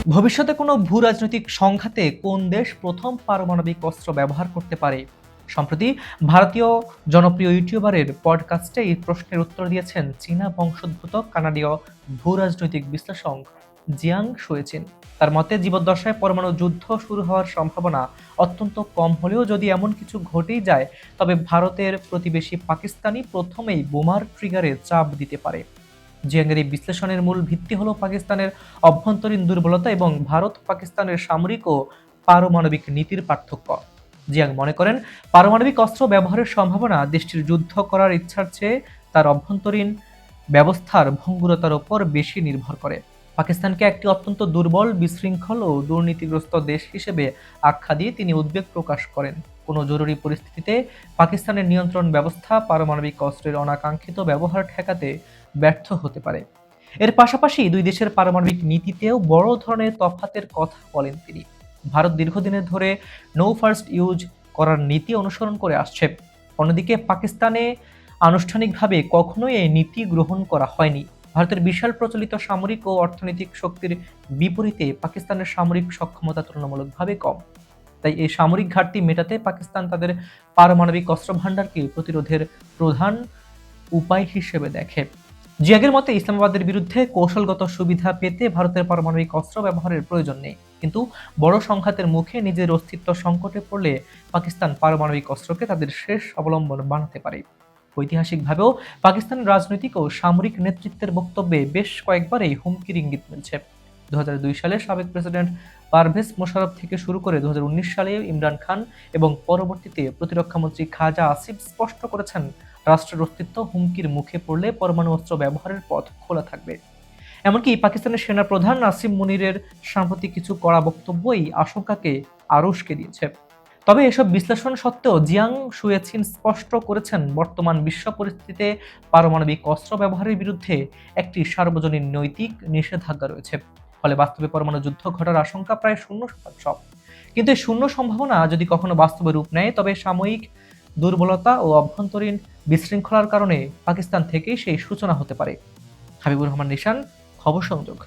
ভবিষ্যতে কোনো ভূ-রাজনৈতিক সংঘাতে কোন দেশ প্রথম পারমাণবিক অস্ত্র ব্যবহার করতে পারে? সম্প্রতি ভারতীয় জনপ্রিয় ইউটিউবারের পডকাস্টে এই প্রশ্নের উত্তর দিয়েছেন চীনা বংশোদ্ভূত কানাডীয় ভূ-রাজনৈতিক বিশ্লেষক জিয়াং শুয়েচিন। তার মতে জীবদ্দশায় পরমাণু যুদ্ধ শুরু হওয়ার সম্ভাবনা অত্যন্ত কম হলেও যদি এমন কিছু ঘটেই যায়, তবে ভারতের প্রতিবেশী পাকিস্তানই প্রথমেই বোমার ট্রিগারে চাপ দিতে পারে। জিয়াংয়ের এই বিশ্লেষণের মূল ভিত্তি হলো পাকিস্তানের অভ্যন্তরীণ দুর্বলতা এবং ভারত পাকিস্তানের সামরিক ও পারমাণবিক নীতির পার্থক্য। জিয়াং মনে করেন, পারমাণবিক অস্ত্র ব্যবহারের সম্ভাবনা দেশটির যুদ্ধ করার ইচ্ছার চেয়ে তার অভ্যন্তরীণ ব্যবস্থার ভঙ্গুরতার উপর বেশি নির্ভর করে। পাকিস্তানকে একটি অত্যন্ত দুর্বল, বিশৃঙ্খল ও দুর্নীতিগ্রস্ত দেশ হিসেবে আখ্যা দিয়ে তিনি উদ্বেগ প্রকাশ করেন। কোনো জরুরি পরিস্থিতিতে পাকিস্তানের নিয়ন্ত্রণ ব্যবস্থা পারমাণবিক অস্ত্রের অনাকাঙ্ক্ষিত ব্যবহার ঠেকাতে ব্যর্থ হতে পারে। এর পাশাপাশি দুই দেশের পারমাণবিক নীতিতেও বড় ধরনের তফাতের কথা বলেন তিনি। ভারত দীর্ঘদিনের ধরে নো ফার্স্ট ইউজ করার নীতি অনুসরণ করে আসছে। অন্যদিকে পাকিস্তানে আনুষ্ঠানিকভাবে কখনোই এই নীতি গ্রহণ করা হয়নি। ভারতের বিশাল প্রচলিত সামরিক ও অর্থনৈতিক শক্তির বিপরীতে পাকিস্তানের সামরিক সক্ষমতা তুলনামূলকভাবে কম। তাই এই সামরিক ঘাটতি মেটাতে পাকিস্তান তাদের পারমাণবিক অস্ত্র ভান্ডারকে প্রতিরোধের প্রধান উপায় হিসেবে দেখে। জিয়াগের মতে ইসলামাবাদের বিরুদ্ধে কৌশলগত সুবিধা পেতে ভারতের পারমাণবিক অস্ত্র ব্যবহারের প্রয়োজন নেই, কিন্তু বড় সংঘাতের মুখে নিজের অস্তিত্ব সংকটে পড়লে পাকিস্তান পারমাণবিক অস্ত্রকে তাদের শেষ অবলম্বন বানাতে পারে। ঐতিহাসিকভাবেও পাকিস্তানের রাজনৈতিক ও সামরিক নেতৃত্বের বক্তব্যে বেশ কয়েকবার এই হুমকির ইঙ্গিত মিলছে। 2002 সালে সাবেক প্রেসিডেন্ট পারভেজ মোশাররফ থেকে শুরু করে 2019 সালে ইমরান খান এবং পরবর্তীতে প্রতিরক্ষামন্ত্রী খাজা আসিফ স্পষ্ট করেছেন, রাষ্ট্রের অস্তিত্ব হুমকির মুখে পড়লে পরমাণু অস্ত্র ব্যবহারের পথ খোলা থাকবে। এমনকি পাকিস্তানের সেনা প্রধান নাসিম মুনিরের সাম্প্রতিক কিছু কড়া বক্তব্য এই আশঙ্কাকে আরো উস্কে দিয়েছে। তবে এসব বিশ্লেষণ সত্ত্বেও জিয়াং শুয়েছিন স্পষ্ট করেছেন, বর্তমান বিশ্ব পরিস্থিতিতে পারমাণবিক অস্ত্র ব্যবহারের বিরুদ্ধে একটি সার্বজনীন নৈতিক নিষেধাজ্ঞা রয়েছে। ফলে বাস্তবে পরমাণু যুদ্ধ ঘটার আশঙ্কা প্রায় 0%। কিন্তু এই শূন্য সম্ভাবনা যদি কখনো বাস্তবে রূপ নেয়, তবে সাময়িক দুর্বলতা ও অভ্যন্তরীণ বিশৃঙ্খলার কারণে পাকিস্তান থেকেই সেই সূচনা হতে পারে। হাবিবুর রহমান নিশান, খবর সংযোগ।